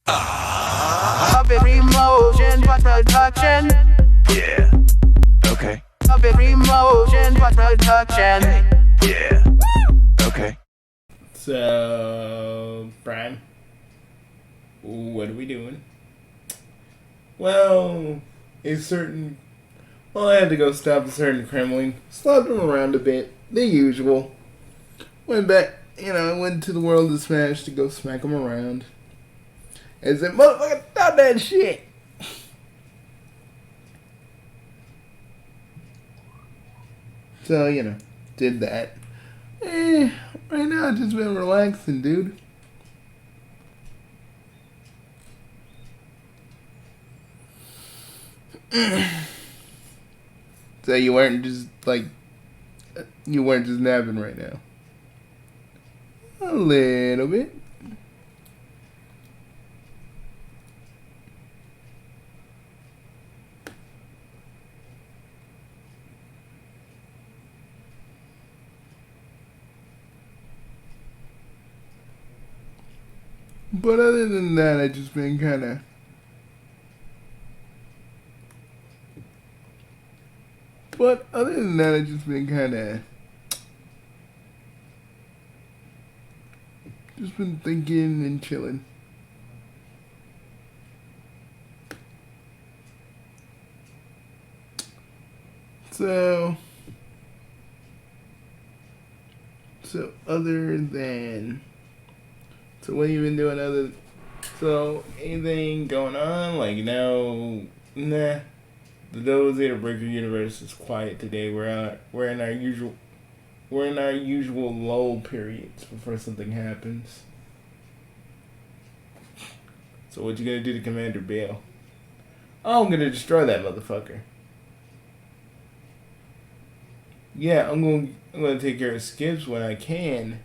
Puppet emotion, but production. Yeah. Okay. Puppet emotion, but production. Yeah. Okay. So, Brian, what are we doing? Well, I had to go stop a certain Kremlin. Slapped him around a bit. The usual. Went back, I went to the world of Smash to go smack him around. And said, motherfucker, stop that shit! So, did that. Right now I've just been relaxing, dude. So you weren't just napping right now? A little bit. But other than that, I just been kind of... Just been thinking and chilling. So other than... So what have you been doing So, anything going on? No, nah. The Dozer Breaker universe is quiet today. We're in our usual lull periods before something happens. So what you gonna do to Commander Bale? Oh, I'm gonna destroy that motherfucker. Yeah, I'm gonna take care of Skips when I can.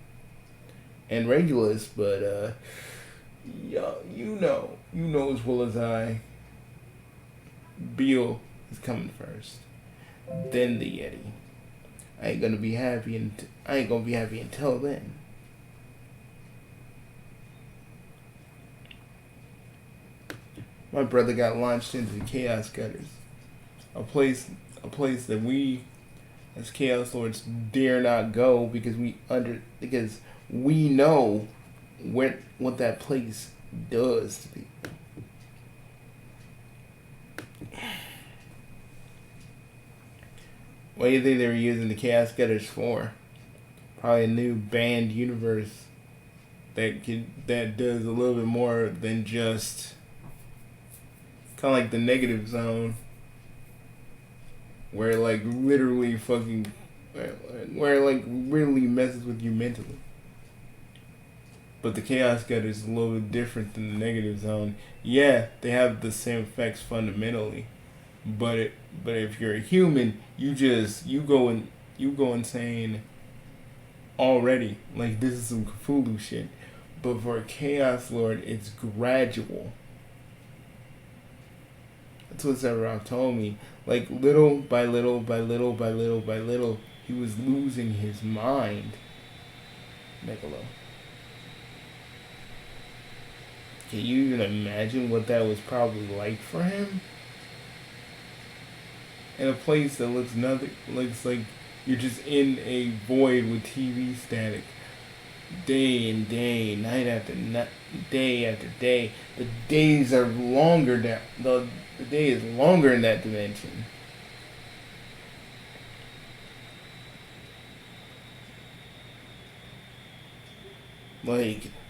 And Regulus, but you know as well as I, Beal is coming first, then the Yeti. I ain't gonna be happy until then. My brother got launched into the Chaos Gutters, a place that we, as Chaos Lords, dare not go because we know what that place does to people. What do you think they were using the Chaos Gutters for? Probably a new banned universe that does a little bit more than just kind of like the negative zone, where literally messes with you mentally. But the Chaos Gutter is a little bit different than the negative zone. Yeah, they have the same effects fundamentally, but if you're a human, you go insane already. This is some Cthulhu shit. But for a Chaos Lord, it's gradual. That's what Sephiroth told me. Little by little by little by little by little, he was losing his mind. Megalo. Can you even imagine what that was probably like for him? In a place that looks like you're just in a void with TV static. Day and day, night after night, day after day. The days are longer down. The day is longer in that dimension.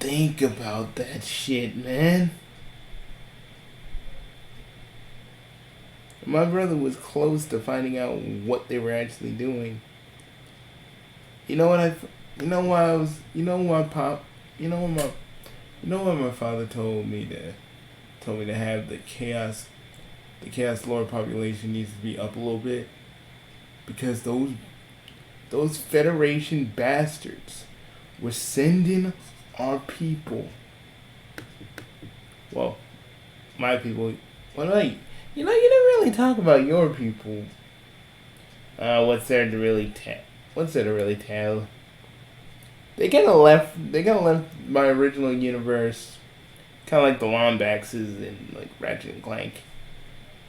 Think about that shit, man. My brother was close to finding out what they were actually doing. You know what my father told me to have the chaos lord population needs to be up a little bit, because those Federation bastards were sending our people. Well, my people. You didn't really talk about your people. What's there to really tell? They kind of left my original universe Kind of like the Lombaxes and like Ratchet and Clank.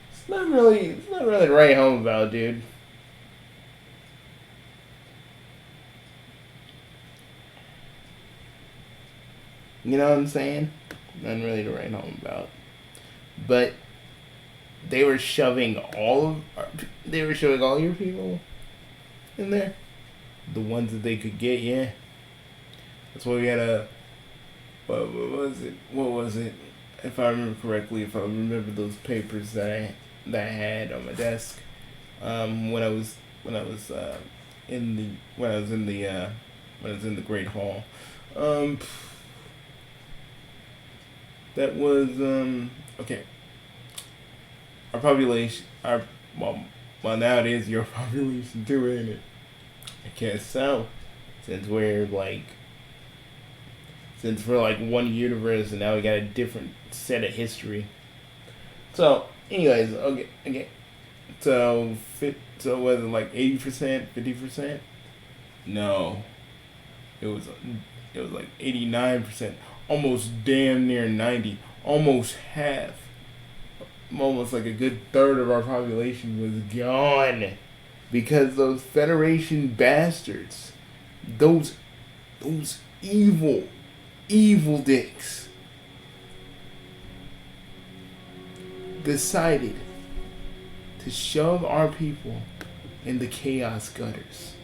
It's not really to write home about, dude. You know what I'm saying? Nothing really to write home about. But they were shoving all your people in there. The ones that they could get, yeah. That's why we had a what was it? If I remember correctly, if I remember those papers that I had on my desk, when I was in the Great Hall, that was okay. Our population, well now it is your population too, ain't it? I guess so, since we're like one universe and now we got a different set of history. So, anyways, okay. So was it like 80%, 50%? No, it was like 89%, almost damn near 90, almost half, almost like a good third of our population was gone because those Federation bastards, those evil dicks, decided to shove our people in the chaos gutters.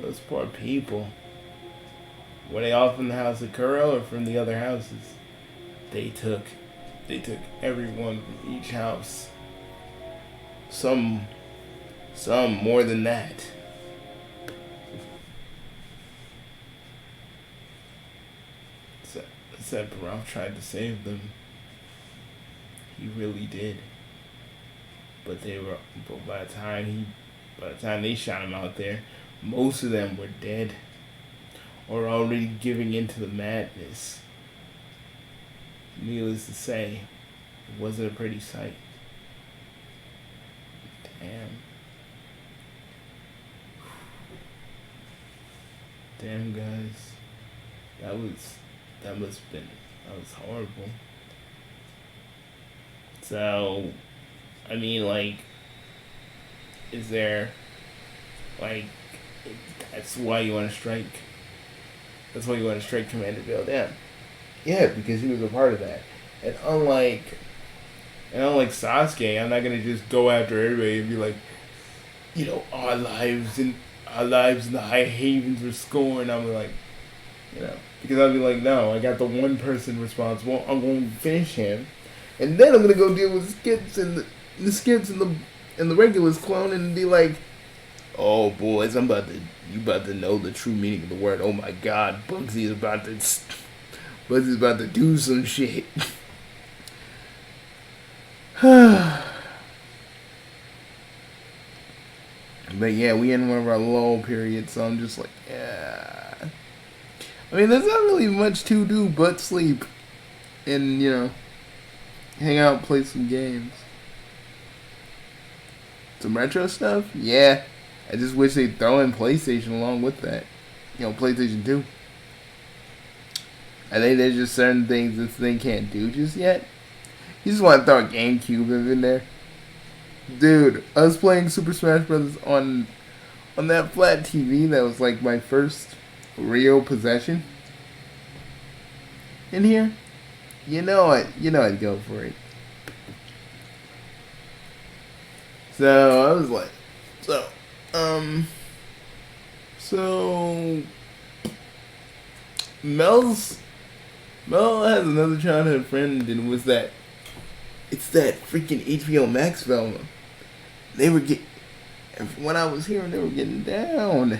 Those poor people. Were they all from the house of Kuro or from the other houses? They took everyone from each house. Some more than that. Sephiroth tried to save them. He really did. But by the time they shot him out there, most of them were dead or already giving into the madness. Needless to say, it wasn't a pretty sight. Damn guys. That was horrible. So, I mean, like, is there, like, that's why you want to strike? That's why you want to strike Commander Bill down? Yeah, because he was a part of that. And unlike Sasuke, I'm not gonna just go after everybody and be like, you know, our lives in the High Havens were scorned. I'm like, you know, because I'd be like, no, I got the one person responsible. I'm going to finish him, and then I'm gonna go deal with the skits and the regulars clone and be like, oh boys, you about to know the true meaning of the word. Oh my God, Bugsy's about to do some shit. But yeah, we in one of our lull periods, so I'm just like, yeah. I mean, there's not really much to do but sleep and, you know, hang out, play some games. Some retro stuff? Yeah. I just wish they'd throw in PlayStation along with that. You know, PlayStation 2. I think there's just certain things this thing can't do just yet. You just want to throw a GameCube in there. Dude, I was playing Super Smash Bros. on that flat TV that was like my first real possession in here. You know I'd go for it. So I was like, Mel has another childhood friend, and it's that freaking HBO Max Velma. When I was here, they were getting down.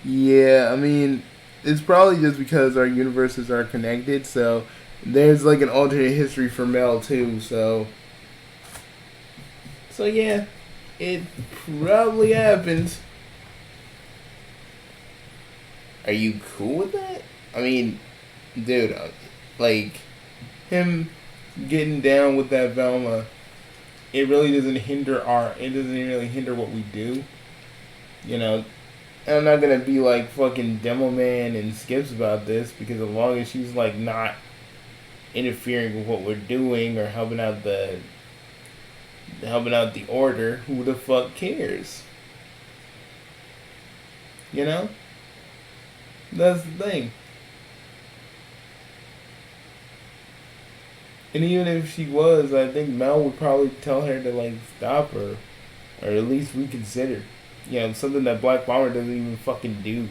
Yeah, I mean, it's probably just because our universes are connected, so there's like an alternate history for Mel too, so yeah, it probably happened. Are you cool with that? I mean, dude, like, him getting down with that Velma, it doesn't really hinder what we do. You know, And I'm not gonna be like fucking Demo Man and Skips about this, because as long as she's like not interfering with what we're doing or helping out the order, who the fuck cares? You know? That's the thing. And even if she was, I think Mel would probably tell her to like stop her, or at least reconsider. You know, something that Black Bomber doesn't even fucking do.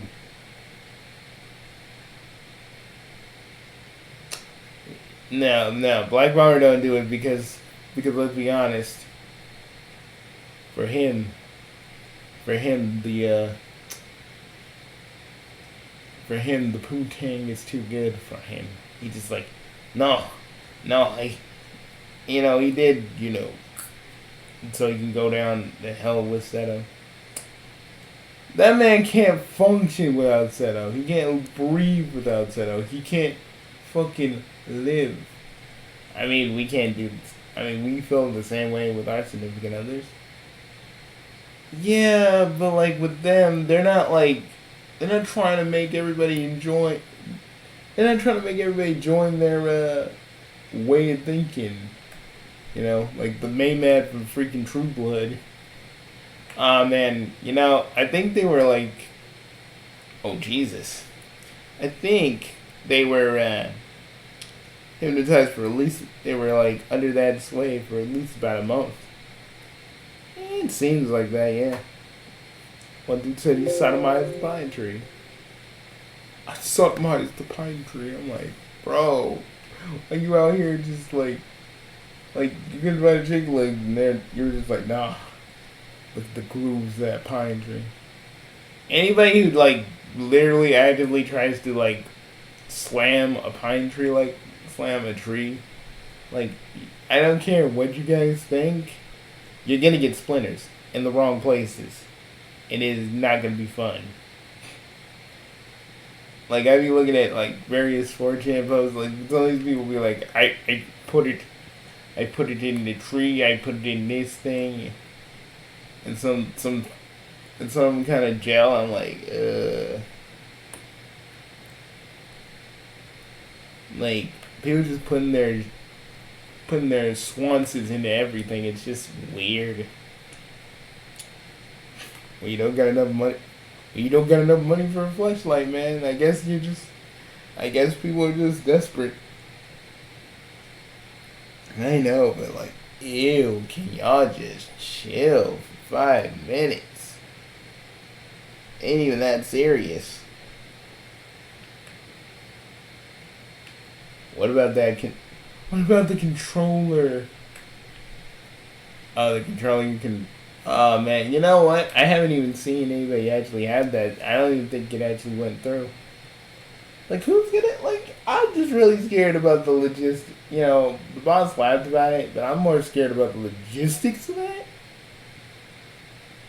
No, Black Bomber don't do it because let's be honest. For him the Poontang is too good for him. He just like, no, he did, so he can go down the hell with Seto. That man can't function without Seto. He can't breathe without Seto. He can't fucking live. I mean, we feel the same way with our significant others. Yeah, but like with them, they're not trying to make everybody join their way of thinking. Like the main man from freaking True Blood. Man, I think they were like, oh Jesus, I think they were hypnotized for at least, they were like under that sway for at least about a month. It seems like that, yeah. One dude said he sodomized the pine tree. I sodomized the pine tree. I'm like, bro, like you out here just like you can find a chick like, and then you're just like, nah. Look at the grooves of that pine tree. Anybody who like literally actively tries to like slam a pine tree, like slam a tree, like I don't care what you guys think, you're gonna get splinters in the wrong places. It is not gonna be fun. Like I be looking at like various 4chan posts, like some of these people be like, I put it in the tree, I put it in this thing. And some kind of gel. I'm like, like people just putting their swances into everything. It's just weird. Well, you don't got enough money. You don't got enough money for a fleshlight, man. I guess people are just desperate. I know, but like, ew, can y'all just chill? 5 minutes. Ain't even that serious. What about the controller? Oh, the controller you can. Oh man, you know what? I haven't even seen anybody actually have that. I don't even think it actually went through. Like, who's gonna, like, I'm just really scared about the logistics. The boss laughed about it, but I'm more scared about the logistics of that.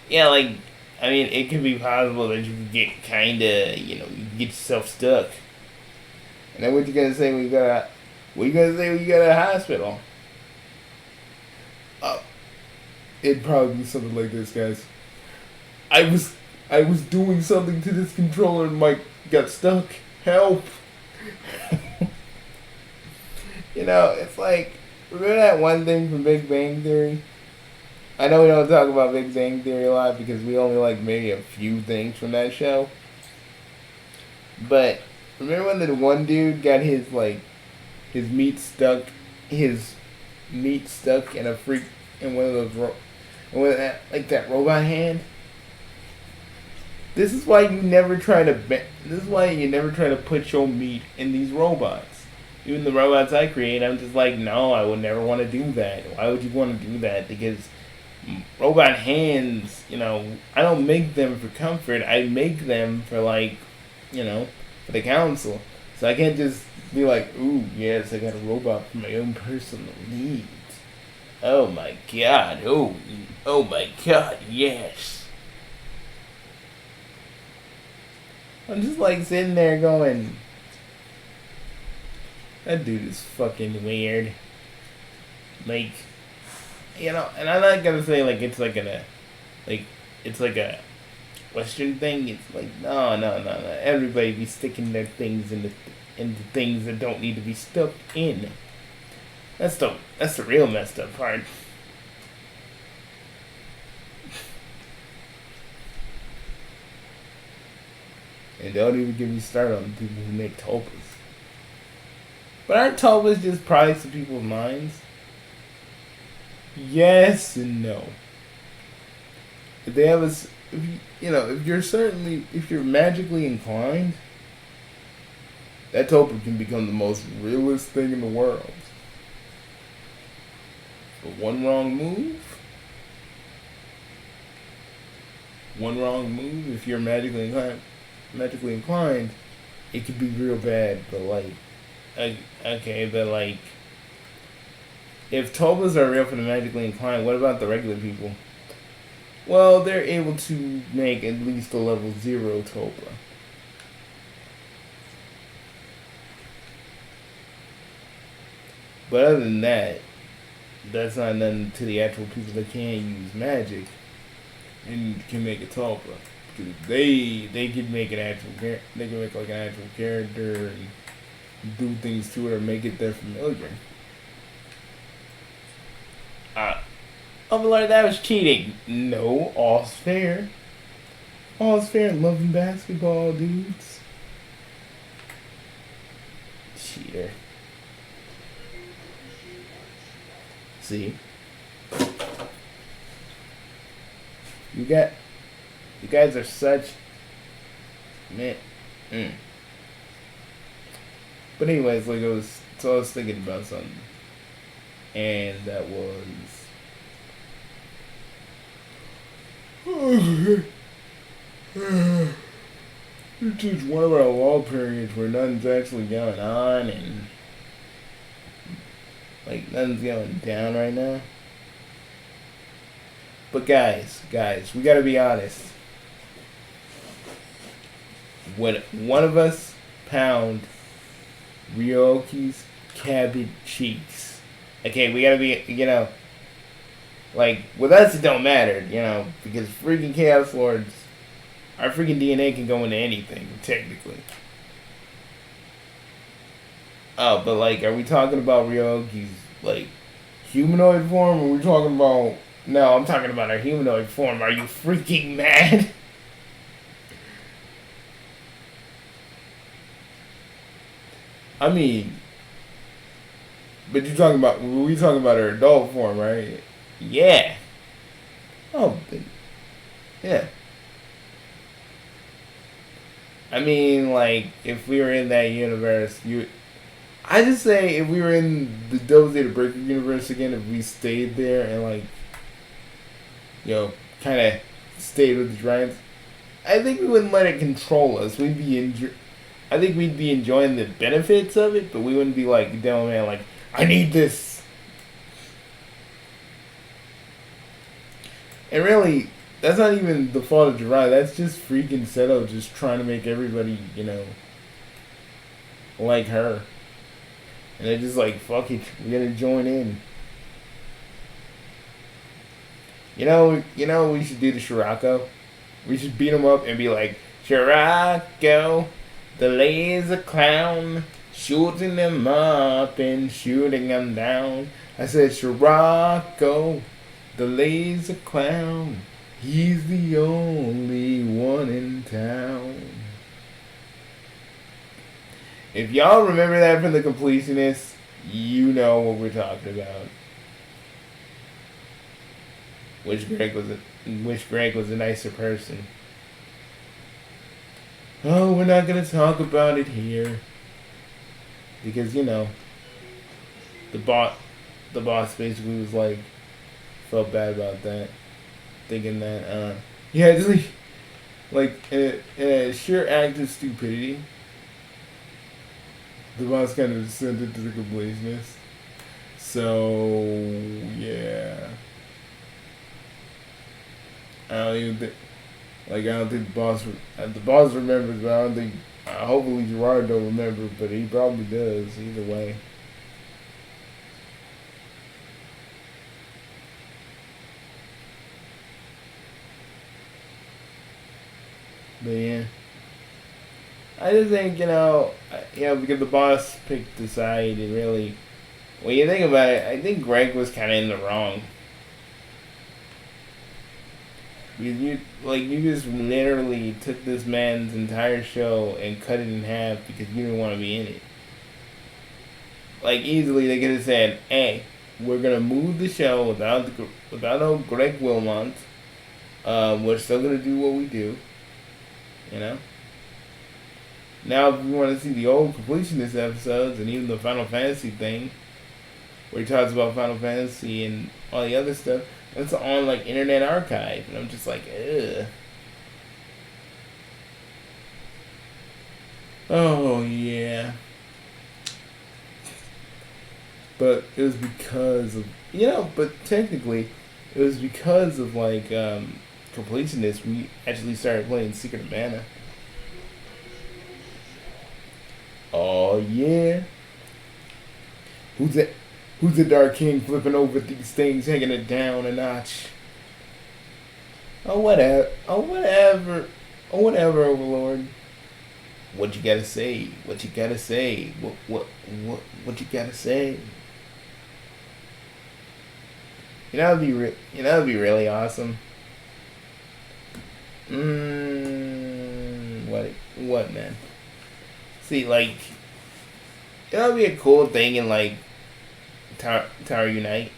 Yeah, like, I mean, it could be possible that you could get kinda, you can get yourself stuck. And then what you gonna say when you got a hospital? It'd probably be something like this, guys. I was doing something to this controller and Mike got stuck. Help! It's like, remember that one thing from Big Bang Theory? I know we don't talk about Big Bang Theory a lot because we only like maybe a few things from that show. But remember when the one dude got his meat stuck in one of those that robot hand? This is why you never try to put your meat in these robots. Even the robots I create, I'm just like, no, I would never want to do that. Why would you want to do that? Because robot hands, I don't make them for comfort. I make them for for the council. So I can't just be like, ooh, yes, I got a robot for my own personal needs. Oh my god, oh my god, yes. I'm just sitting there going, that dude is fucking weird. And I'm not gonna say it's like a Western thing. It's like no. Everybody be sticking their things into things that don't need to be stuck in. That's the real messed up part. And don't even get me started on the people who make tulpas. But aren't tulpas just products of people's minds? Yes and no. If they have if you're magically inclined, that tulpa can become the most realist thing in the world. But one wrong move, if you're magically inclined, it could be real bad. But if tulpas are real for the magically inclined, what about the regular people? Well, they're able to make at least a level 0 tulpa. But other than that, that's not nothing to the actual people that can use magic and can make a tulpa. Because they can make an actual character and do things to it or make it their familiar. Oh, but like that was cheating. No, all's fair. All's fair in love and basketball, dudes. Cheater. See? You guys are such man. But anyways, I was thinking about something. And that was it's just one of our lull periods where nothing's actually going on and nothing's going down right now. But guys, we gotta be honest. When one of us pound Ryoki's cabbage cheeks, okay, we gotta be, with us it don't matter, because freaking Chaos Lords, our freaking DNA can go into anything, technically. Oh, but are we talking about Ryoki's, humanoid form, or are we talking about... No, I'm talking about our humanoid form. Are you freaking mad? I mean... But we talking about her adult form, right? Yeah. Oh, yeah. I mean, if we were in that universe, I just say if we were in the Double Zeta Breaker universe again, if we stayed there and kind of stayed with the Giants, I think we wouldn't let it control us. I think we'd be enjoying the benefits of it, but we wouldn't be damn man, I need this. And really, that's not even the fault of Jiraiya. That's just freaking Seto just trying to make everybody, like her. And they're just fuck it, we're gonna join in. You know what we should do to Shirako? We should beat him up and be like, Shirako, the laser clown, shooting them up and shooting them down. I said, Shirako, the laser clown, he's the only one in town. If y'all remember that from the Completionists, you know what we're talking about. Wish Greg was a nicer person. Oh, we're not gonna talk about it here. Because, the boss basically was felt bad about that. Thinking that, just in a sheer act of stupidity, the boss kind of descended to the completionist. So, yeah. I don't think the boss remembers, but I don't think, hopefully Gerard don't remember, but he probably does, either way. But yeah. I just think, because the boss picked the side, it really, when you think about it, I think Greg was kind of in the wrong. You just literally took this man's entire show and cut it in half because you didn't want to be in it. Like, easily they could have said, hey, we're going to move the show without no Greg Wilmont. We're still going to do what we do. You know? Now, if you want to see the old completionist episodes and even the Final Fantasy thing, where he talks about Final Fantasy and all the other stuff, that's on, like, Internet Archive. And I'm just like, ugh. Oh, yeah. But it was because of, but technically, it was because of, like, completionist we actually started playing Secret of Mana. Oh, yeah. Who's the Dark King flipping over these things, taking it down a notch? Oh, whatever. Oh, whatever. Oh, whatever, Overlord. What you gotta say? What you gotta say? What you gotta say? That'd be really awesome. What, man? See, like, that would be a cool thing in, like, Tower Unite.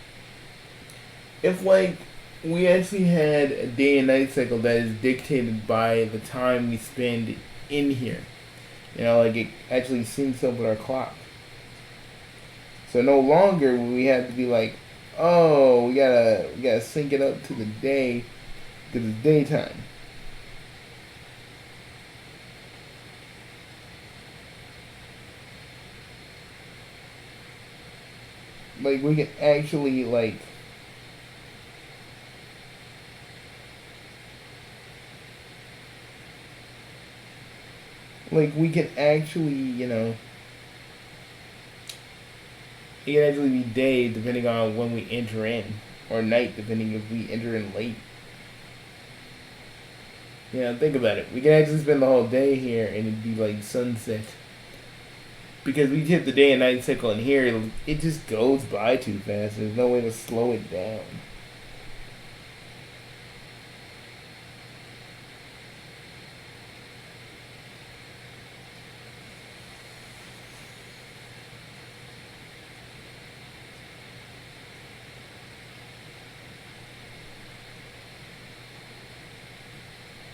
If, like, we actually had a day and night cycle that is dictated by the time we spend in here. Like, it actually syncs up with our clock. So no longer will we have to be like, oh, we gotta sync it up to the day, because it's daytime. Like, we can actually, like, we can actually, it can actually be day depending on when we enter in, or night depending if we enter in late. Think about it. We can actually spend the whole day here and it'd be like sunset. Because we hit the day and night cycle in here, it just goes by too fast. There's no way to slow it down.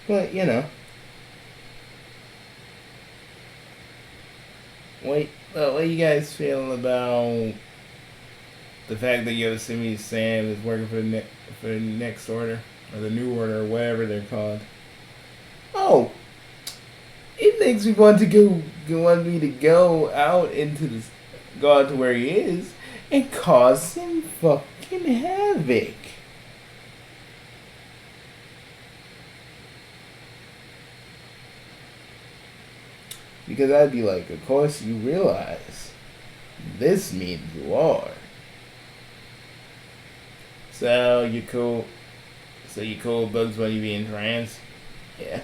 But, what you guys feel about the fact that Yosemite Sam is working for the next order, or the new order, or whatever they're called? Oh, it makes me want me to go out to where he is and cause some fucking havoc. Because I'd be like, of course you realize this means you are. So you cool Bugs Bunny being trans? Yeah.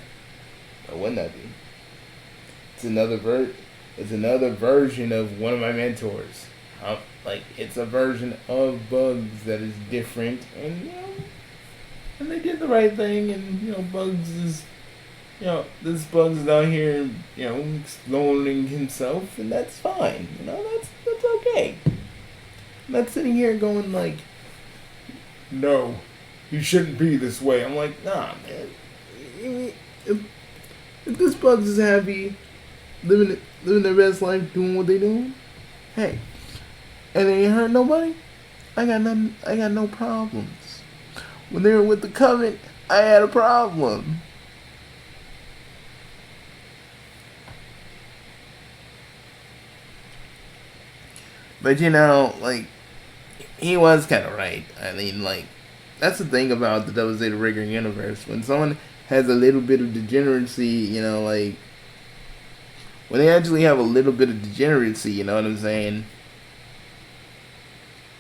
What wouldn't that be? It's another version of one of my mentors. It's a version of Bugs that is different, and and they did the right thing, and Bugs is. This Bugs is out here, exploring himself, and that's fine. That's okay. I'm not sitting here going like, no, you shouldn't be this way. I'm like, nah, man. If this Bugs is happy, living their best life, doing what they doing, hey, and they ain't hurt nobody, I got no problems. When they were with the Covenant, I had a problem. But he was kind of right. I mean, that's the thing about the Double Zeta Rigger universe. When someone has a little bit of degeneracy, when they actually have a little bit of degeneracy, you know what I'm saying?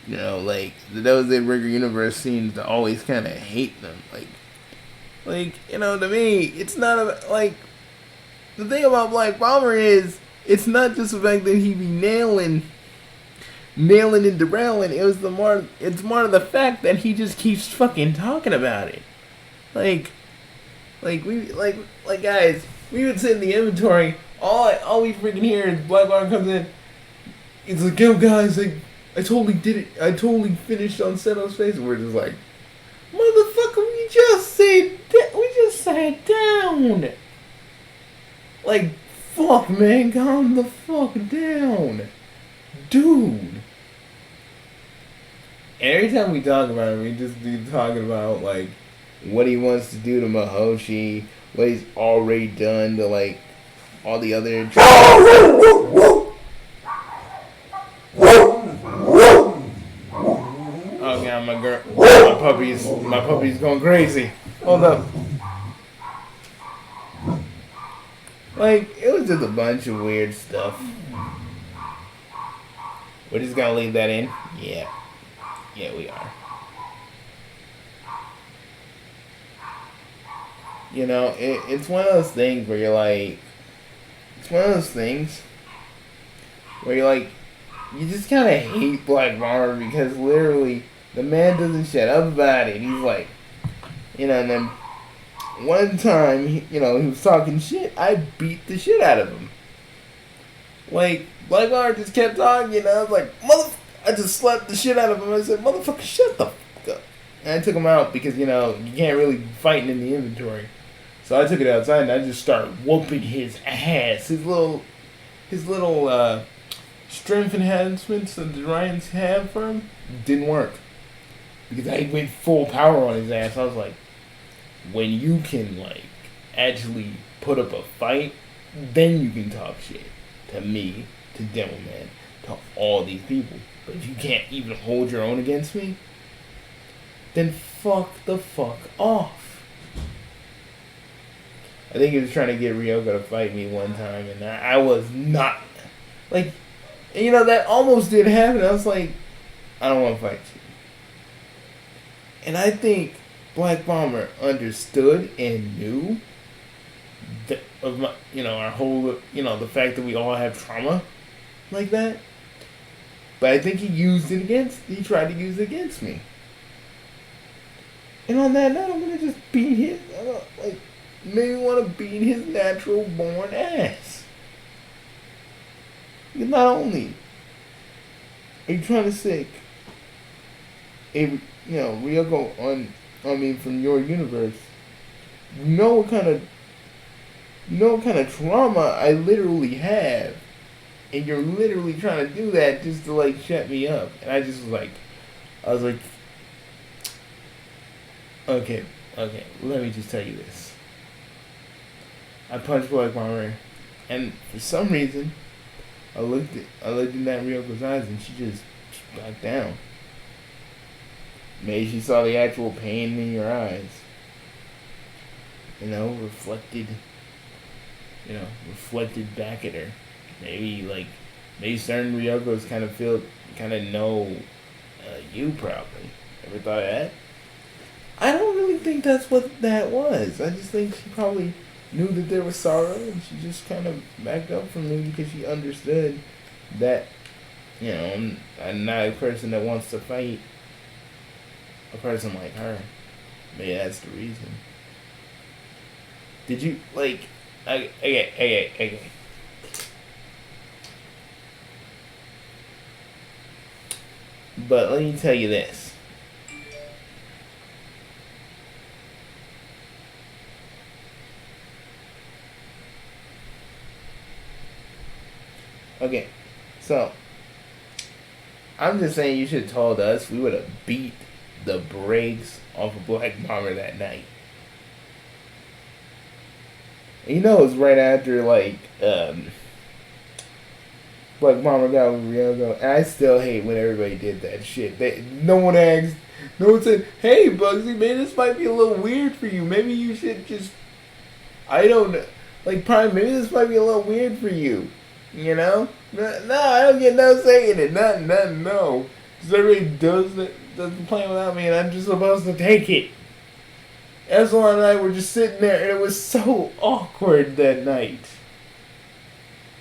The Double Zeta Rigger universe seems to always kind of hate them. Like, to me, it's not like the thing about Black Bomber is it's not just the fact that he be nailing and derailing. It's more of the fact that he just keeps fucking talking about it. Like guys, we would sit in the inventory. All we freaking hear is Black Bomber comes in. It's like, yo guys, like I totally did it. I totally finished on Seto's face. And we're just like, motherfucker, we just sat down. Like, fuck, man, calm the fuck down, dude. Every time we talk about it, we just be talking about like what he wants to do to Mahoshi, what he's already done to like all the other. Oh god, my puppy's going crazy. Hold up. Like, it was just a bunch of weird stuff. We're just gonna leave that in? Yeah. Yeah, we are. It's one of those things where you're like, you just kind of hate Black Bomber because literally the man doesn't shut up about it. He's like, and then one time, he was talking shit. I beat the shit out of him. Like, Black Bomber just kept talking, I was like, I just slapped the shit out of him. I said, motherfucker, shut the fuck up. And I took him out because, you can't really fight in the inventory. So I took it outside and I just started whooping his ass. His little strength enhancements that the Ryans have for him didn't work. Because I went full power on his ass. I was like, when you can, like, actually put up a fight, then you can talk shit to me, to Devilman, to all these people. But if you can't even hold your own against me, then fuck the fuck off. I think he was trying to get Ryoko to fight me one time, and I was not. Like, that almost did happen. I was like, I don't want to fight you. And I think Black Bomber understood and knew that our whole, the fact that we all have trauma like that. But I think he tried to use it against me. And on that note, I'm going to just beat maybe want to beat his natural born ass. Because not only are you trying to sick Ryoko from your universe, you know what kind of trauma I literally have, and you're literally trying to do that just to like shut me up. And I was like, okay, let me just tell you this. I punched Black Bomber, and for some reason, I looked in that Ryoko's eyes, and she just backed down. Maybe she saw the actual pain in your eyes. Reflected back at her. Maybe certain Ryokos kind of know you probably. Ever thought of that? I don't really think that's what that was. I just think she probably knew that there was sorrow, and she just kind of backed up from me because she understood that, I'm not a person that wants to fight a person like her. Maybe that's the reason. Did you, okay. But let me tell you this. Okay, so I'm just saying you should have told us. We would have beat the brakes off of Black Bomber that night. And it was right after Black Bomber got with Ryoko, and I still hate when everybody did that shit. No one said, "Hey Bugsy, man, this might be a little weird for you. Maybe you should just, I don't know, Prime. Maybe this might be a little weird for you." No, I don't get no saying it. Nothing, no. Because everybody doesn't play without me, and I'm just supposed to take it. Epsilon and I were just sitting there, and it was so awkward that night.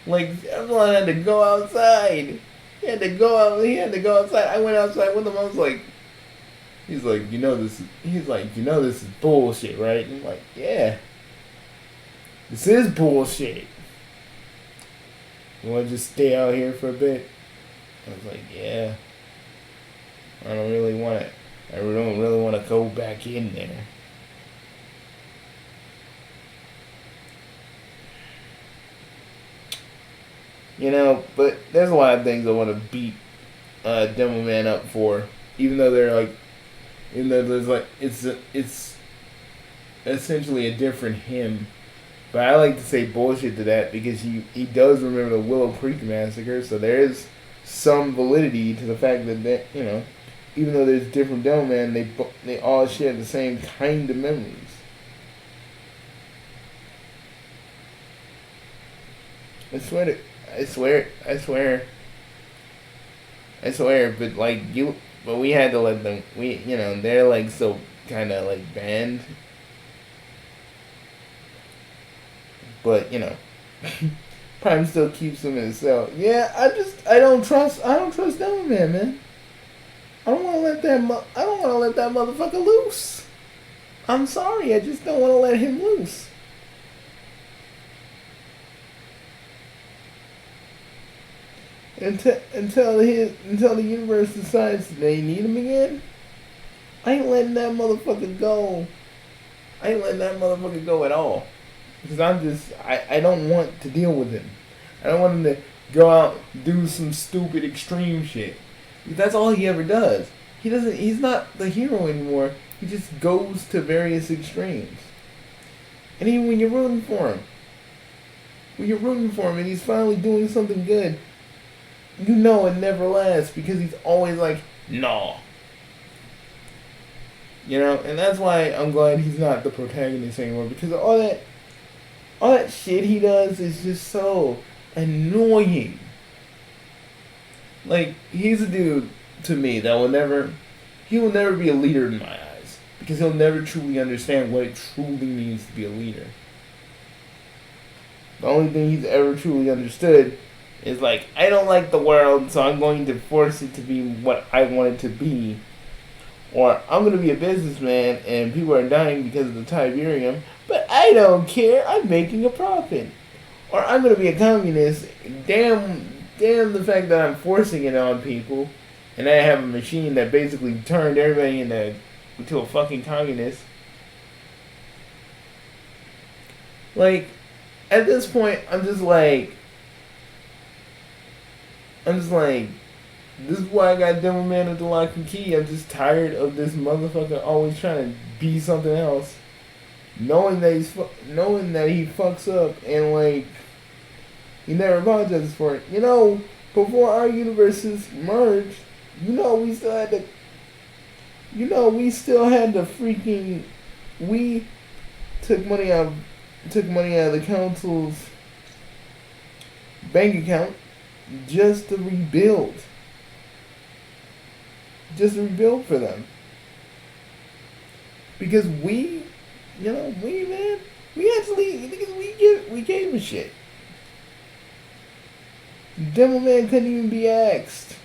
Like, Epsilon had to go outside. He had to go outside. I went outside with him. I was like, he's like, this is bullshit, right? And I'm like, yeah. This is bullshit. You want to just stay out here for a bit? I was like, yeah. I don't really want to go back in there. But there's a lot of things I want to beat Demo Man up for, even though there's like it's essentially a different hymn. But I like to say bullshit to that because he does remember the Willow Creek massacre, so there is some validity to the fact that even though there's different Demo Man, they all share the same kind of memories. I swear, but we had to let them, they're like so kind of like banned. But, Prime still keeps him in his cell. Yeah, I don't trust Demo Man. I don't want to let that motherfucker loose. I'm sorry, I just don't want to let him loose. Until the universe decides they need him again, I ain't letting that motherfucker go. I ain't letting that motherfucker go at all. Because I don't want to deal with him. I don't want him to go out and do some stupid extreme shit. That's all he ever does. He's not the hero anymore. He just goes to various extremes. And even when you're rooting for him, and he's finally doing something good, it never lasts because he's always like, no. And that's why I'm glad he's not the protagonist anymore, because all that shit he does is just so annoying. Like, he's a dude to me that will never be a leader in my eyes, because he'll never truly understand what it truly means to be a leader. The only thing he's ever truly understood is like, I don't like the world, so I'm going to force it to be what I want it to be. Or, I'm going to be a businessman and people are dying because of the Tiberium, but I don't care, I'm making a profit. Or, I'm going to be a communist, damn the fact that I'm forcing it on people, and I have a machine that basically turned everybody into a fucking communist. Like, at this point, I'm just like, this is why I got Demo Man at the lock and key. I'm just tired of this motherfucker always trying to be something else, knowing that he fucks up and like he never apologizes for it. Before our universes merged, we still had to freaking we took money out of the council's bank account just to rebuild for them. Because we gave a shit. Demo Man couldn't even be asked.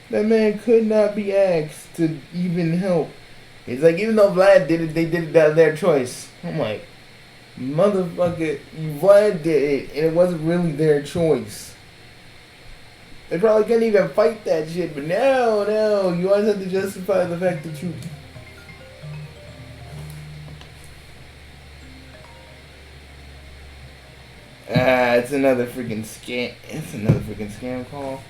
That man could not be asked to even help. It's like, even though Vlad did it, they did it out of their choice. I'm like, motherfucker, Vlad did it, and it wasn't really their choice. They probably couldn't even fight that shit, but no, you always have to justify the fact that you... it's another freaking scam. It's another freaking scam call.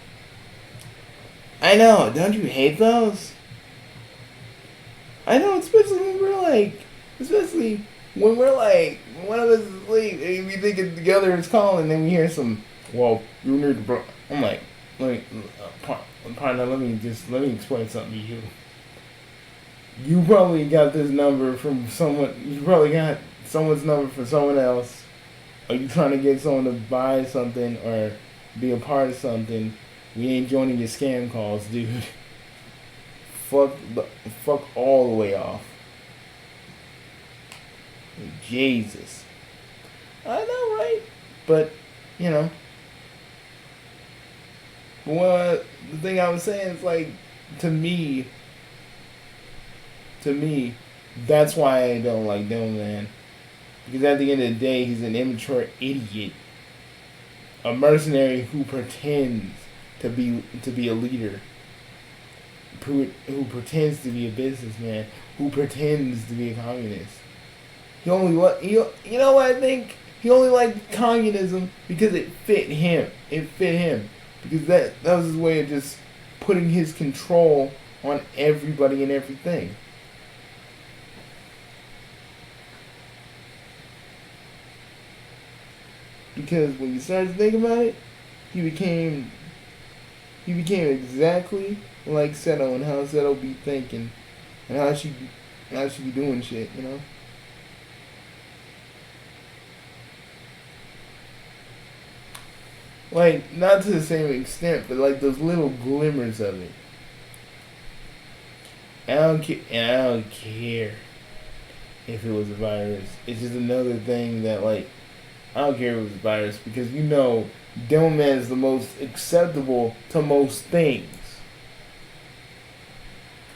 I know, don't you hate those? I know, especially when we're like, one of us is asleep, and we think it together is calling, and then we hear some, well, you need to bro. I'm like, partner, let me explain something to you. You probably got this number from someone, you probably got someone's number from someone else. Are you trying to get someone to buy something or be a part of something? We ain't joining your scam calls, dude. Fuck all the way off. Jesus. I know, right? But, you know. Well, the thing I was saying is, like, to me, that's why I don't like Dome Man. Because at the end of the day, he's an immature idiot. A mercenary who pretends to be a leader. Who pretends to be a businessman. Who pretends to be a communist. You know what I think? He only liked communism because it fit him. Because that was his way of just putting his control on everybody and everything. Because when you start to think about it, he became exactly like Seto and how Seto be thinking and how she be doing shit, you know? Like, not to the same extent, but like those little glimmers of it. I don't care if it was a virus. It's just another thing that, like, I don't care if it was a virus because you know Dome Man is the most acceptable to most things.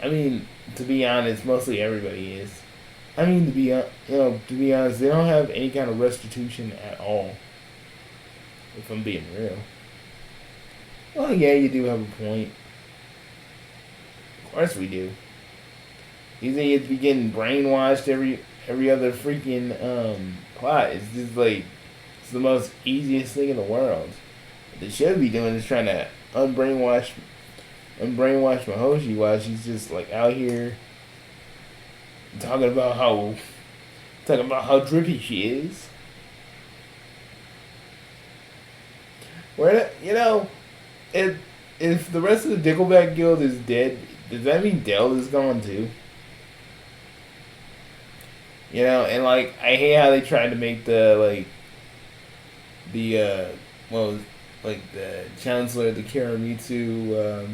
I mean, to be honest, mostly everybody is. I mean, to be honest, they don't have any kind of restitution at all. If I'm being real. Well, yeah, you do have a point. Of course we do. These idiots be getting brainwashed every other freaking plot. It's just like it's the most easiest thing in the world. What they should be doing is trying to unbrainwash Mahoshi while she's just like out here talking about how drippy she is. Where if the rest of the Dickleback Guild is dead, does that mean Dell is gone too? You know, and like I hate how they tried to make the Chancellor of the Kiramitsu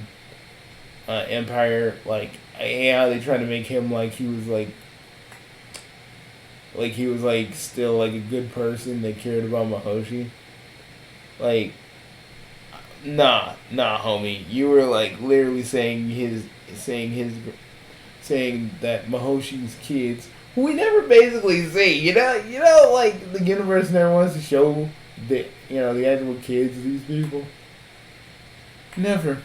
Empire, like I hate how they tried to make him like he was still like a good person that cared about Mahoshi. Like, nah, homie. You were like literally saying that Mahoshi's kids, who we never basically see. You know, like the universe never wants to show the actual kids of these people. Never.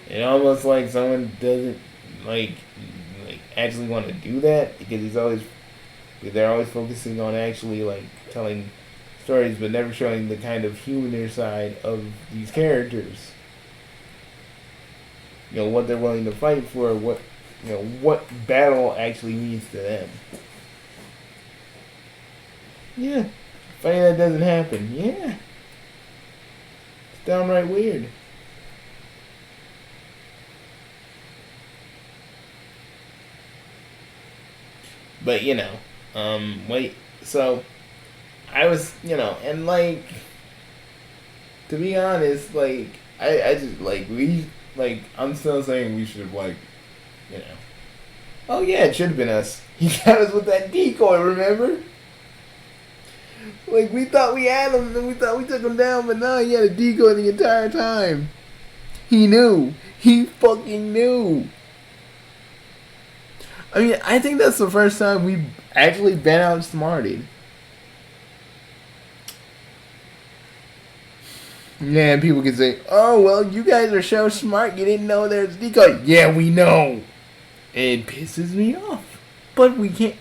It's almost like someone doesn't like actually want to do that because they're always focusing on actually like telling stories but never showing the kind of humaner side of these characters. You know, what they're willing to fight for, what battle actually means to them. Yeah. Funny that doesn't happen. Yeah. It's downright weird. But so I was, and like, to be honest, like, I just, like, I'm still saying we should have, like, oh yeah, it should have been us. He got us with that decoy, remember? Like, we thought we had him, and we thought we took him down, but no, he had a decoy the entire time. He knew. He fucking knew. I mean, I think that's the first time we've actually been outsmarted. Yeah, people can say, oh, well, you guys are so smart, you didn't know there's a decoy. Yeah, we know. It pisses me off. But we can't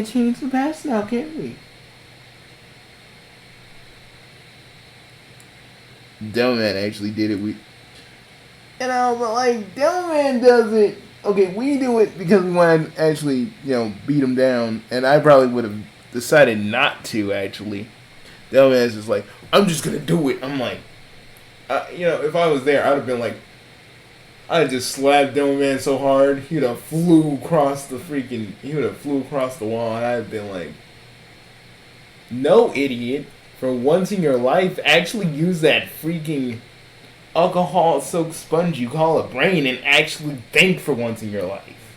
change the past now, can we? Delman actually did it. But like, Delman does it. Okay, we do it because we want to actually, beat him down. And I probably would have decided not to, actually. Delman's just like, I'm just going to do it. I'm like, if I was there, I'd have been like, I'd have just slapped Delman so hard, he would have flew across the wall. And I'd have been like, no, idiot. For once in your life, actually use that freaking alcohol-soaked sponge you call a brain and actually think for once in your life.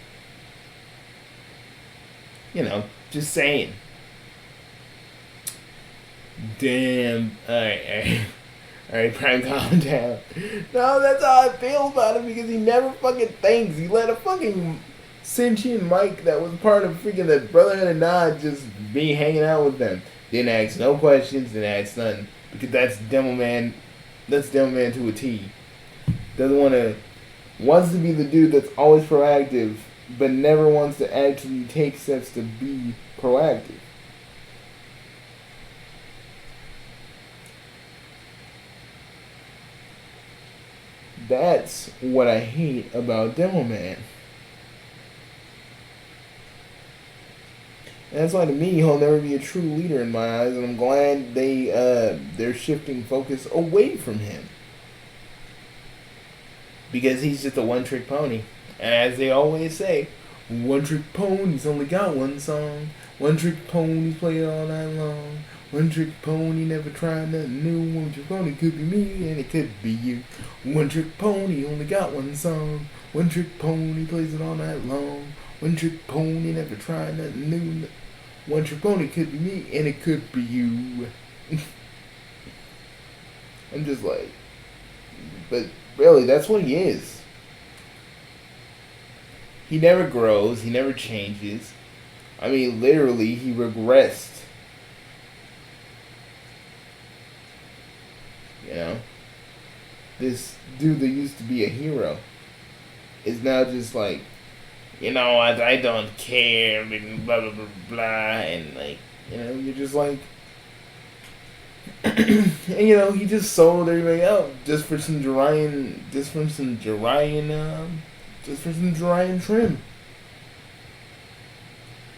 You know, just saying. Damn. Alright, Prime, calm down. No, that's how I feel about him because he never fucking thinks. He let a fucking sentient Mike that was part of freaking the Brotherhood of Nod just be hanging out with them. Didn't ask no questions, didn't ask nothing. Because that's Devilman. That's Devilman to a T. Wants to be the dude that's always proactive, but never wants to actually take steps to be proactive. That's what I hate about Devilman. And that's why to me he'll never be a true leader in my eyes, and I'm glad they're shifting focus away from him. Because he's just a one-trick pony. And as they always say, one-trick pony's only got one song. One-trick pony play it all night long. One-trick pony never tried nothing new. One-trick pony could be me and it could be you. One-trick pony only got one song. One-trick pony plays it all night long. One-trick pony never tried nothing new. One-trick pony could be me and it could be you. I'm just like, but really, that's what he is. He never grows. He never changes. I mean, literally, he regressed. You know? This dude that used to be a hero is now just like, you know, I don't care, and blah, blah, blah, blah, and like, you know, you're just like, and you know, he just sold everybody out just for some Jorian trim.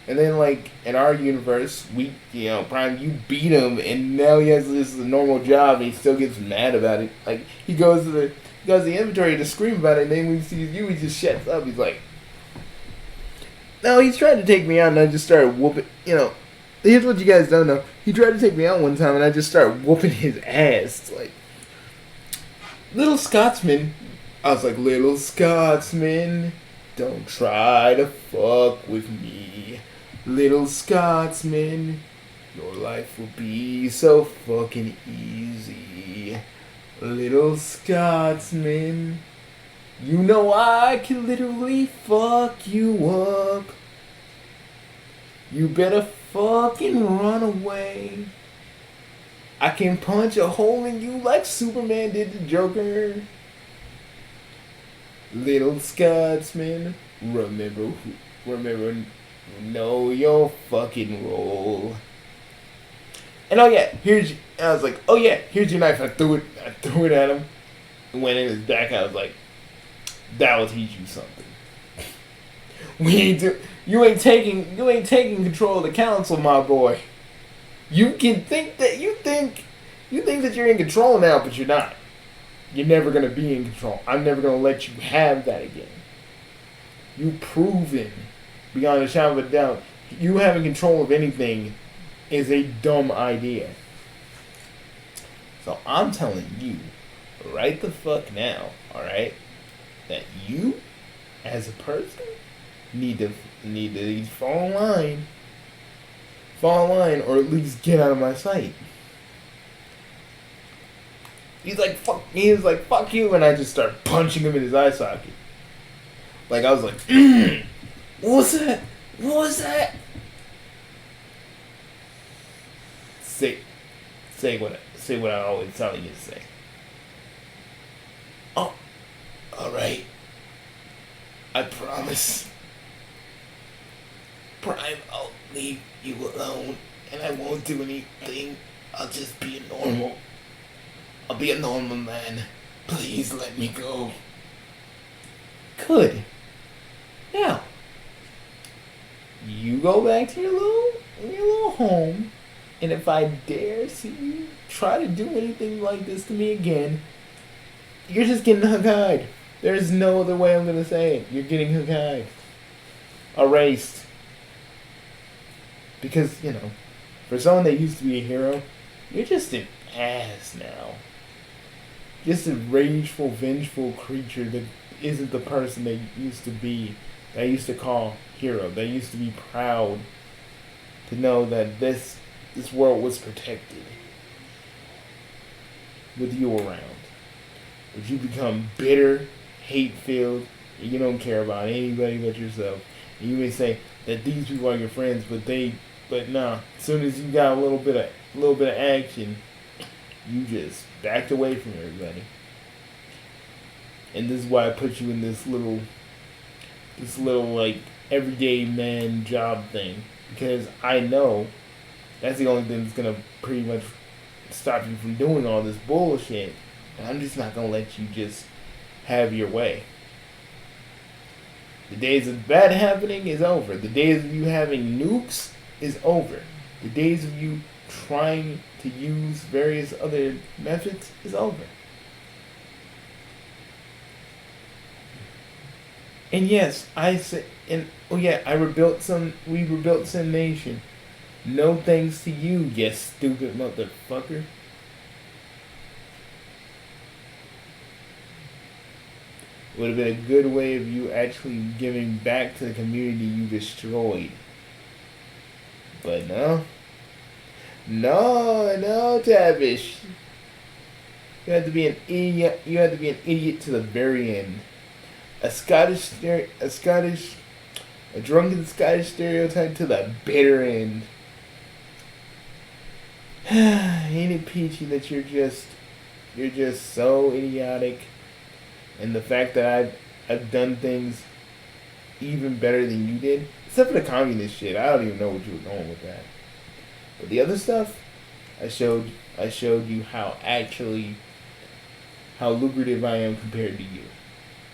And then, like, in our universe, Prime, you beat him, and now he has this normal job, and he still gets mad about it. Like, he goes to the inventory to scream about it, and then when he sees you, he just shuts up. He's like, no, he's tried to take me out, and I just started whooping, here's what you guys don't know. He tried to take me out one time, and I just started whooping his ass. Like, little Scotsman. I was like, little Scotsman, don't try to fuck with me. Little Scotsman, your life will be so fucking easy. Little Scotsman, you know I can literally fuck you up. You better fucking run away. I can punch a hole in you like Superman did to Joker. Little Scotsman, remember, know your fucking role. And I was like, oh yeah, here's your knife. I threw it at him. And went in his back. I was like, that will teach you something. You ain't taking control of the council, my boy. You can think that you think that you're in control now, but you're not. You're never gonna be in control. I'm never gonna let you have that again. You've proven beyond a shadow of a doubt, you having control of anything is a dumb idea. So I'm telling you, right the fuck now, alright, that you, as a person, need to fall in line. Fall in line, or at least get out of my sight. He was like, fuck you, and I just started punching him in his eye socket. Like, I was like, what was that? What was that? Say what I always tell you to say. Oh, alright. I promise. Prime, I'll leave you alone, and I won't do anything. I'll just be a normal. I'll be a normal man. Please let me go. Good. Now, you go back to your little home, and if I dare see you try to do anything like this to me again, you're just getting hug-eyed. There's no other way I'm gonna say it. You're getting hug-eyed. Erased. Because, for someone that used to be a hero, You're just an ass now. Just a rageful, vengeful creature that isn't the person that you used to be, that I used to call hero, that used to be proud to know that this world was protected with you around. But you become bitter, hate-filled, and you don't care about anybody but yourself. And you may say that these people are your friends, but nah. As soon as you got a little bit of action, you just backed away from everybody. And this is why I put you in this little like everyday man job thing, because I know that's the only thing that's gonna pretty much stop you from doing all this bullshit. And I'm just not gonna let you just have your way. The days of that happening is over. The days of you having nukes is over. The days of you trying to use various other methods is over. And yes, I say, and oh yeah, we rebuilt Sim Nation. No thanks to you, you stupid motherfucker. Would have been a good way of you actually giving back to the community you destroyed. But no, Tavish. You have to be an idiot. You have to be an idiot to the very end. A drunken Scottish stereotype to the bitter end. Ain't it peachy that you're just so idiotic, and the fact that I've done things even better than you did, except for the communist shit. I don't even know what you were going with that. But the other stuff, I showed you how lucrative I am compared to you.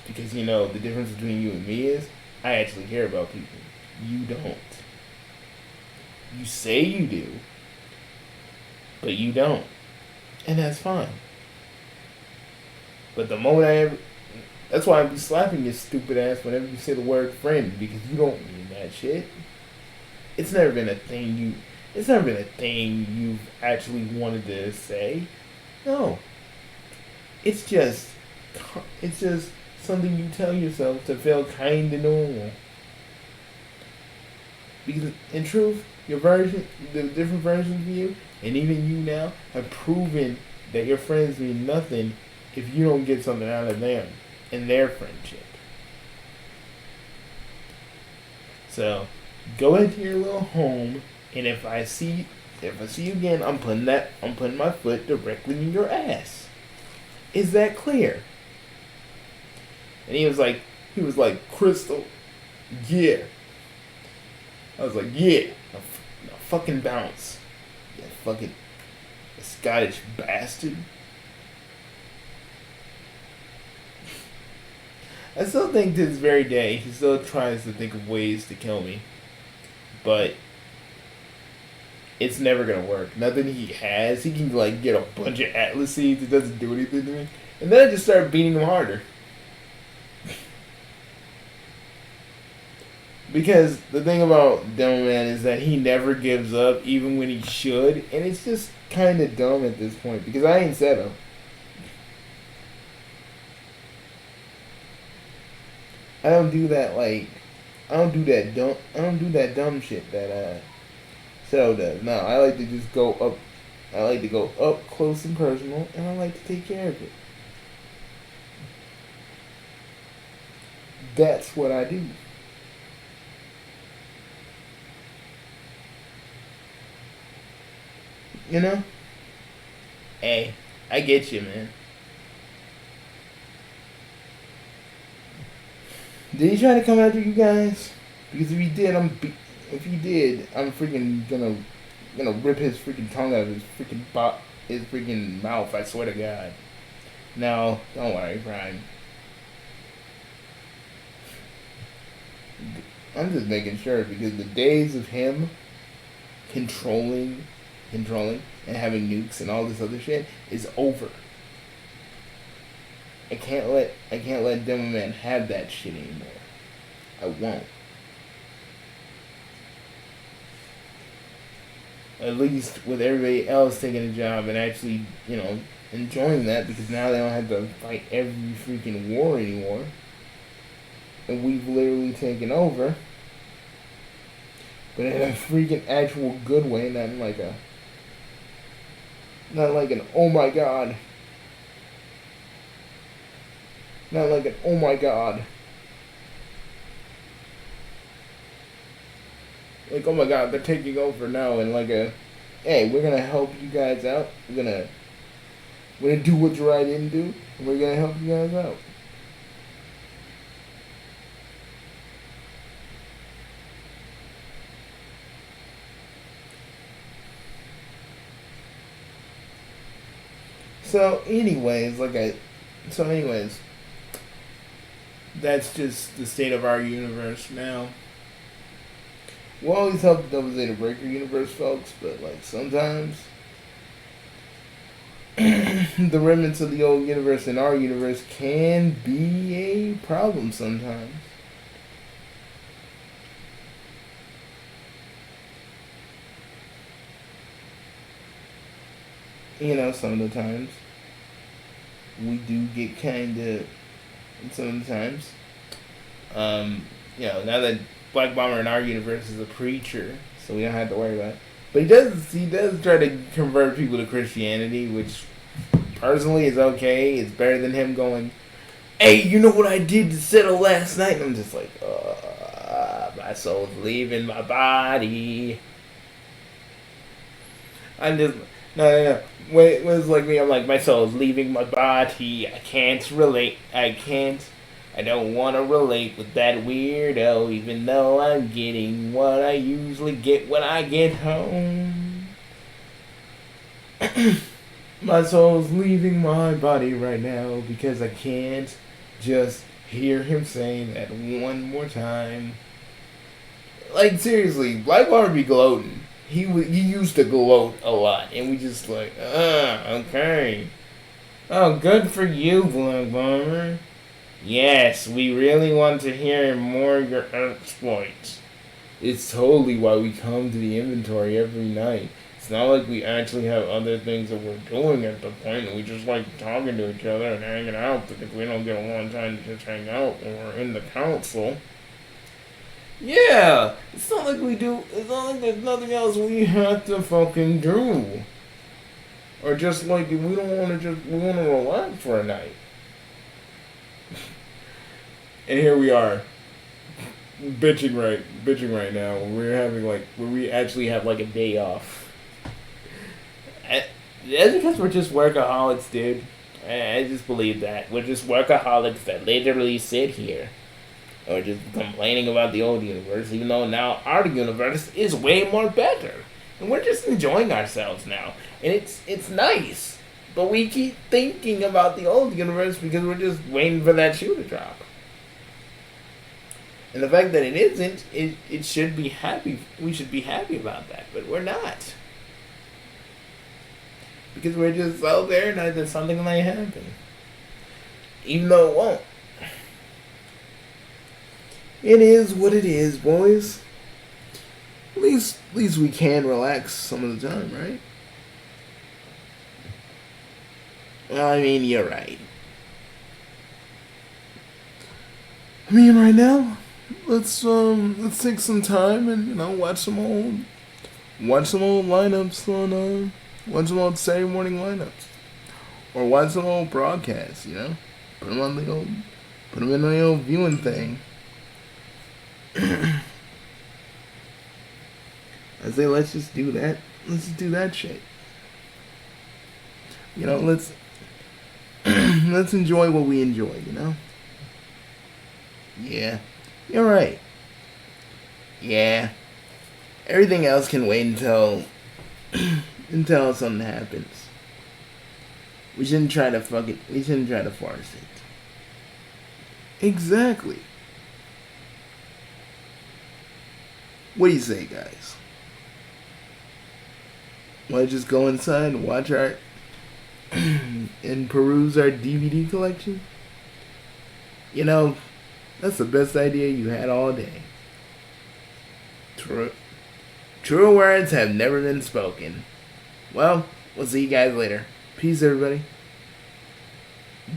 Because, you know, the difference between you and me is I actually care about people. You don't. You say you do, but you don't. And that's fine. But the moment that's why I be slapping your stupid ass whenever you say the word friend, because you don't mean that shit. It's never been a thing you've actually wanted to say. No. It's just something you tell yourself to feel kind of normal. Because in truth, the different versions of you, and even you now, have proven that your friends mean nothing if you don't get something out of them in their friendship. So, go into your little home, and if I see you again, I'm putting my foot directly in your ass. Is that clear? And he was like, Crystal, yeah. I was like, yeah. Now fucking bounce. You fucking Scottish bastard. I still think to this very day, he still tries to think of ways to kill me. But it's never gonna work. Nothing he has. He can like get a bunch of Atlas seeds. It doesn't do anything to me. And then I just start beating him harder. Because the thing about Demo Man is that he never gives up, even when he should. And it's just kind of dumb at this point. Because I ain't set him. I don't do that dumb shit that Cell does. No, I like to just go up. I like to go up close and personal, and I like to take care of it. That's what I do. You know? Hey, I get you, man. Did he try to come after you guys? Because if he did, I'm freaking gonna rip his freaking tongue out of his freaking mouth. I swear to God. No, don't worry, Prime. I'm just making sure, because the days of him controlling and having nukes and all this other shit is over. I can't let Demo Man have that shit anymore. I won't. At least with everybody else taking a job and actually, enjoying that, because now they don't have to fight every freaking war anymore. And we've literally taken over. But in a freaking actual good way, not like an oh my god. Not like an oh my god. Like, oh my god, they're taking over now, and like hey, we're gonna help you guys out. We're gonna do what's right and do, and we're gonna help you guys out. So anyways, that's just the state of our universe now. We'll always help the Double Zeta Breaker universe, folks, but like sometimes the remnants of the old universe in our universe can be a problem sometimes. Some of the times we do get some of the times. Now that Black Bomber in our universe is a preacher, so we don't have to worry about it. But he does try to convert people to Christianity, which personally is okay. It's better than him going, hey, you know what I did to settle last night? And I'm just like, my soul's leaving my body. No. When it was like me, I'm like, my soul's leaving my body. I can't relate. I don't want to relate with that weirdo, even though I'm getting what I usually get when I get home. My soul's leaving my body right now because I can't just hear him saying that one more time. Like, seriously, Black Bomber be gloating. He used to gloat a lot, and we just like, okay. Oh, good for you, Black Bomber. Yes, we really want to hear more of your exploits. It's totally why we come to the inventory every night. It's not like we actually have other things that we're doing at the point, and we just like talking to each other and hanging out because we don't get a long time to just hang out when we're in the council. Yeah, it's not like there's nothing else we have to fucking do. Or just like, we want to relax for a night. And here we are, bitching right now. We actually have like a day off. That's because we're just workaholics, dude. I just believe that. We're just workaholics that literally sit here. Or just complaining about the old universe, even though now our universe is way more better. And we're just enjoying ourselves now. And it's nice. But we keep thinking about the old universe because we're just waiting for that shoe to drop. And the fact that it isn't, it should be happy. We should be happy about that, but we're not. Because we're just out there and that something might happen. Even though it won't. It is what it is, boys. At least we can relax some of the time, right? Well, I mean, you're right. I mean, right now, let's take some time and watch some old lineups on watch some old Saturday morning lineups, or watch some old broadcasts. Put them in the old viewing thing. I say let's just do that. Let's just do that shit. Let's let's enjoy what we enjoy. Yeah, you're right. Yeah, everything else can wait until something happens. We shouldn't try to we shouldn't try to force it. Exactly. What do you say, guys? Want to just go inside and watch and peruse our DVD collection? That's the best idea you had all day. True words have never been spoken. Well, we'll see you guys later. Peace, everybody.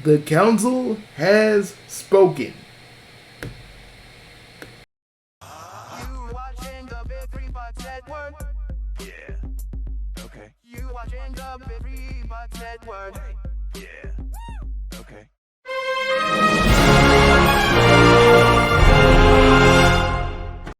The council has spoken. You watching the Big Three Bucks Network? Yeah. Okay. You watching the Big Three Bucks Network? Yeah. Okay.